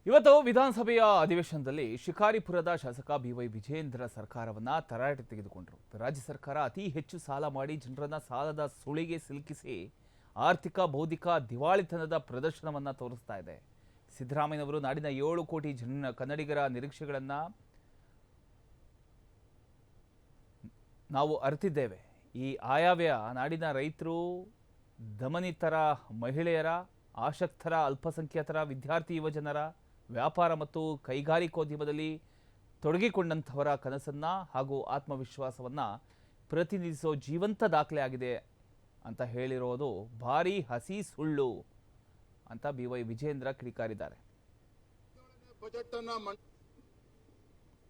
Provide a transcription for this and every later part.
ಇವತ್ತು ವಿಧಾನಸಭೆಯ ಅಧಿವೇಶನದಲ್ಲಿ ಶಿಕಾರಿಪುರದ ಶಾಸಕ ಬಿವೈ ವಿಜೇಂದ್ರ ಸರ್ಕಾರವನ್ನ ತರಾಟೆ ತೆಗೆದುಕೊಂಡರು. ರಾಜ್ಯ ಸರ್ಕಾರ ಅತಿ ಹೆಚ್ಚು ಸಾಲ ಮಾಡಿ ಜನರನ್ನ ಸಾಲದ ಸುಳಿಗೆ ಸಿಲುಕಿಸಿ ಆರ್ಥಿಕ ಬೌದ್ಧಿಕ ದಿವಾಳಿತನದ ಪ್ರದರ್ಶನವನ್ನ ತೋರಿಸ್ತಾ ಇದೆ. ಸಿದ್ದರಾಮಯ್ಯನವರು ನಾಡಿನ 7 ಕೋಟಿ ಕನ್ನಡಿಗರ ನಿರೀಕ್ಷೆಗಳನ್ನ ನಾವು ಅರಿತಿದ್ದೇವೆ. ಈ ಆಯವ್ಯಯ ನಾಡಿನ ರೈತರು, ದಮನಿತರ ಮಹಿಳೆಯರ, ಆಸಕ್ತರ, ಅಲ್ಪಸಂಖ್ಯಾತರ, ವಿದ್ಯಾರ್ಥಿ ಯುವಜನರ, ವ್ಯಾಪಾರ ಮತ್ತು ಕೈಗಾರಿಕೋದ್ಯಮದಲ್ಲಿ ತೊಡಗಿಕೊಂಡಂಥವರ ಕನಸನ್ನ ಹಾಗೂ ಆತ್ಮವಿಶ್ವಾಸವನ್ನ ಪ್ರತಿನಿಧಿಸೋ ಜೀವಂತ ದಾಖಲೆ ಆಗಿದೆ ಅಂತ ಹೇಳಿರೋದು ಭಾರಿ ಹಸಿ ಸುಳ್ಳು ಅಂತ ಬಿವೈ ವಿಜೇಂದ್ರ ಕಿಡಿಕಾರಿದ್ದಾರೆ. ಬಜೆಟ್ ಅನ್ನ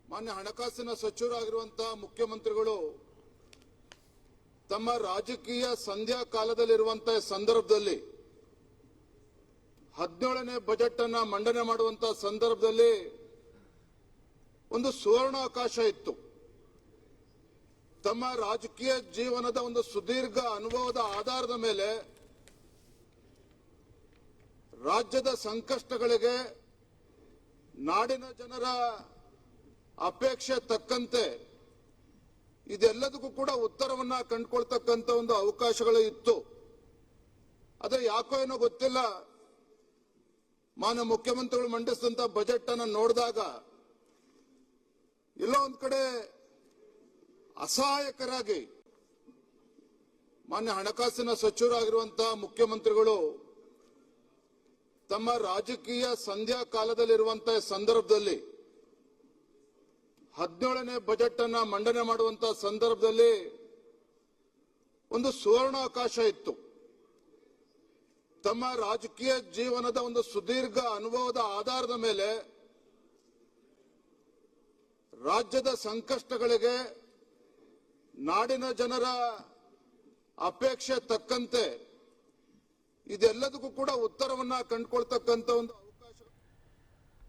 ಮಾನ್ಯ ಹಣಕಾಸಿನ ಸಚಿವರಾಗಿರುವಂತಹ ಮುಖ್ಯಮಂತ್ರಿಗಳು ತಮ್ಮ ರಾಜಕೀಯ ಸಂಧ್ಯಾ ಕಾಲದಲ್ಲಿರುವಂತಹ ಸಂದರ್ಭದಲ್ಲಿ 17ನೇ ಬಜೆಟ್ ಅನ್ನ ಮಂಡನೆ ಮಾಡುವಂತಹ ಸಂದರ್ಭದಲ್ಲಿ ಒಂದು ಸುವರ್ಣಾವಕಾಶ ಇತ್ತು. ತಮ್ಮ ರಾಜಕೀಯ ಜೀವನದ ಒಂದು ಸುದೀರ್ಘ ಅನುಭವದ ಆಧಾರದ ಮೇಲೆ ರಾಜ್ಯದ ಸಂಕಷ್ಟಗಳಿಗೆ, ನಾಡಿನ ಜನರ ಅಪೇಕ್ಷೆ ತಕ್ಕಂತೆ ಇದೆಲ್ಲದಕ್ಕೂ ಕೂಡ ಉತ್ತರವನ್ನ ಕಂಡುಕೊಳ್ತಕ್ಕಂಥ ಒಂದು ಅವಕಾಶಗಳು ಇತ್ತು. ಆದರೆ ಯಾಕೋ ಏನೋ ಗೊತ್ತಿಲ್ಲ, ಮಾನ್ಯ ಮುಖ್ಯಮಂತ್ರಿಗಳು ಮಂಡಿಸಿದಂತ ಬಜೆಟ್ ಅನ್ನು ನೋಡಿದಾಗ ಎಲ್ಲೋ ಒಂದ್ ಕಡೆ ಅಸಹಾಯಕರಾಗಿ ಮಾನ್ಯ ಹಣಕಾಸಿನ ಸಚಿವರಾಗಿರುವಂತಹ ಮುಖ್ಯಮಂತ್ರಿಗಳು ತಮ್ಮ ರಾಜಕೀಯ ಸಂಧ್ಯಾ ಕಾಲದಲ್ಲಿರುವಂತಹ ಸಂದರ್ಭದಲ್ಲಿ 17ನೇ ಬಜೆಟ್ ಅನ್ನ ಮಂಡನೆ ಮಾಡುವಂತಹ ಸಂದರ್ಭದಲ್ಲಿ ಒಂದು ಸುವರ್ಣಾವಕಾಶ ಇತ್ತು. ತಮ್ಮ ರಾಜಕೀಯ ಜೀವನದ ಒಂದು ಸುದೀರ್ಘ ಅನುಭವದ ಆಧಾರದ ಮೇಲೆ ರಾಜ್ಯದ ಸಂಕಷ್ಟಗಳಿಗೆ, ನಾಡಿನ ಜನರ ಅಪೇಕ್ಷೆ ತಕ್ಕಂತೆ ಇದೆಲ್ಲದಕ್ಕೂ ಕೂಡ ಉತ್ತರವನ್ನ ಕಂಡುಕೊಳ್ತಕ್ಕಂಥ ಒಂದು